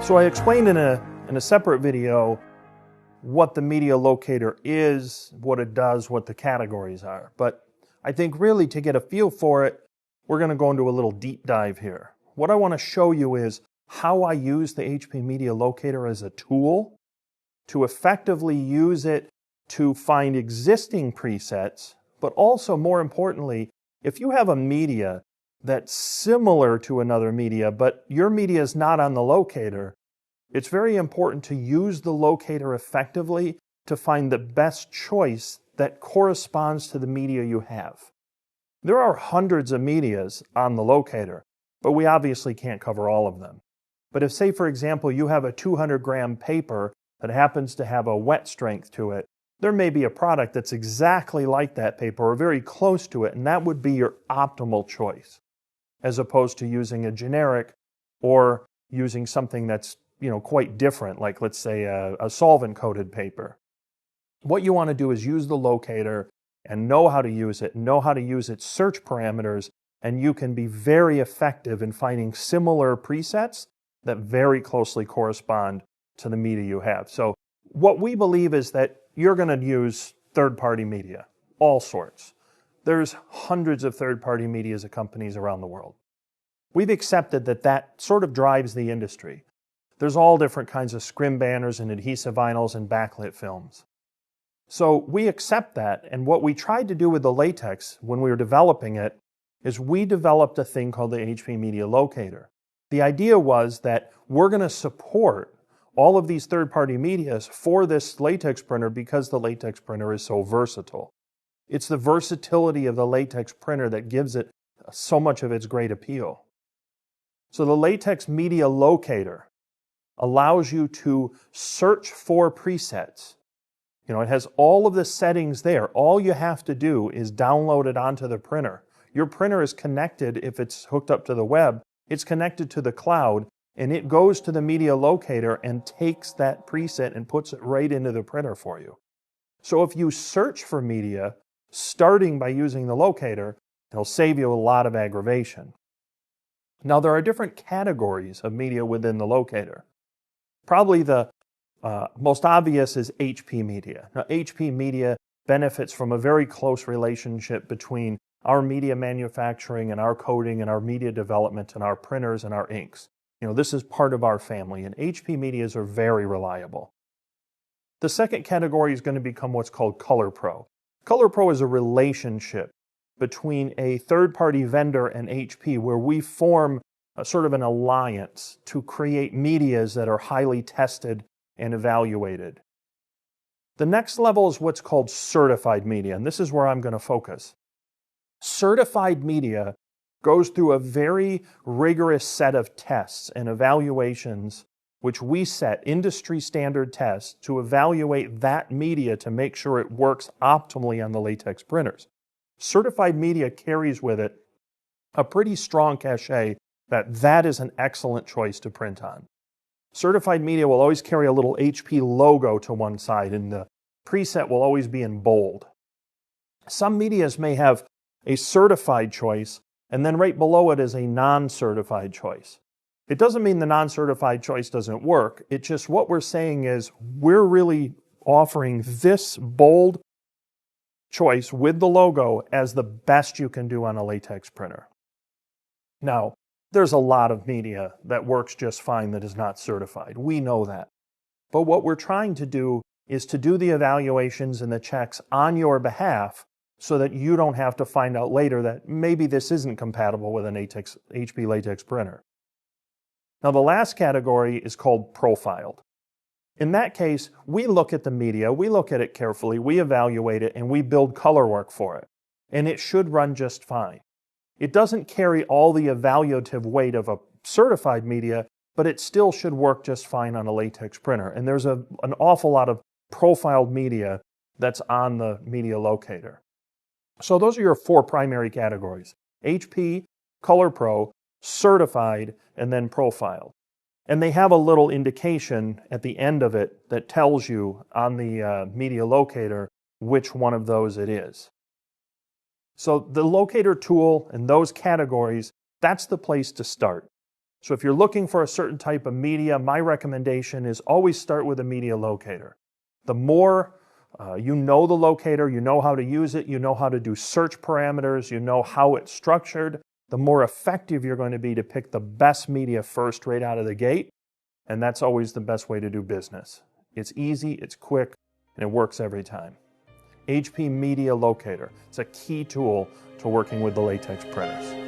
So I explained in a separate video what the media locator is, what it does, what the categories are. But I think really to get a feel for it, we're going to go into a little deep dive here. What I want to show you is how I use the HP Media Locator as a tool to effectively use it to find existing presets, but also more importantly, if you have a media that's similar to another media, but your media is not on the locator, it's very important to use the locator effectively to find the best choice that corresponds to the media you have. There are hundreds of medias on the locator, but we obviously can't cover all of them. But if, say, for example, you have a 200-gram paper that happens to have a wet strength to it, there may be a product that's exactly like that paper or very close to it, and that would be your optimal choice, as opposed to using a generic or using something that's quite different, like let's say a solvent-coated paper. What you want to do is use the locator and know how to use it, know how to use its search parameters, and you can be very effective in finding similar presets that very closely correspond to the media you have. So what we believe is that you're going to use third-party media, all sorts. There's hundreds of third-party media companies around the world. We've accepted that that sort of drives the industry. There's all different kinds of scrim banners and adhesive vinyls and backlit films. So we accept that, and what we tried to do with the latex when we were developing it is we developed a thing called the HP Media Locator. The idea was that we're going to support all of these third-party medias for this latex printer because the latex printer is so versatile. It's the versatility of the latex printer that gives it so much of its great appeal. So the Latex Media Locator allows you to search for presets. It has all of the settings there. All you have to do is download it onto the printer. Your printer is connected, if it's hooked up to the web, it's connected to the cloud, and it goes to the Media Locator and takes that preset and puts it right into the printer for you. So if you search for media, starting by using the locator, it'll save you a lot of aggravation. Now, there are different categories of media within the locator. Probably the most obvious is HP Media. Now, HP Media benefits from a very close relationship between our media manufacturing and our coding and our media development and our printers and our inks. This is part of our family, and HP Medias are very reliable. The second category is going to become what's called Color Pro. Color Pro is a relationship between a third-party vendor and HP where we form a sort of an alliance to create medias that are highly tested and evaluated. The next level is what's called certified media, and this is where I'm going to focus. Certified media goes through a very rigorous set of tests and evaluations which we set industry standard tests to evaluate that media to make sure it works optimally on the latex printers. Certified media carries with it a pretty strong cachet that is an excellent choice to print on. Certified media will always carry a little HP logo to one side, and the preset will always be in bold. Some medias may have a certified choice, and then right below it is a non-certified choice. It doesn't mean the non-certified choice doesn't work. It's just what we're saying is we're really offering this bold choice with the logo as the best you can do on a latex printer. Now, there's a lot of media that works just fine that is not certified. We know that. But what we're trying to do is to do the evaluations and the checks on your behalf so that you don't have to find out later that maybe this isn't compatible with an HP latex printer. Now, the last category is called profiled. In that case, we look at the media, we look at it carefully, we evaluate it, and we build color work for it. And it should run just fine. It doesn't carry all the evaluative weight of a certified media, but it still should work just fine on a latex printer. And there's an awful lot of profiled media that's on the Media Locator. So those are your four primary categories: HP, Color Pro, certified, and then profiled. And they have a little indication at the end of it that tells you on the Media Locator which one of those it is. So the locator tool and those categories, that's the place to start. So if you're looking for a certain type of media, my recommendation is always start with a media locator. The more you know the locator, you know how to use it, you know how to do search parameters, you know how it's structured, the more effective you're going to be to pick the best media first right out of the gate. And that's always the best way to do business. It's easy, it's quick, and it works every time. HP Media Locator. It's a key tool to working with the latex printers.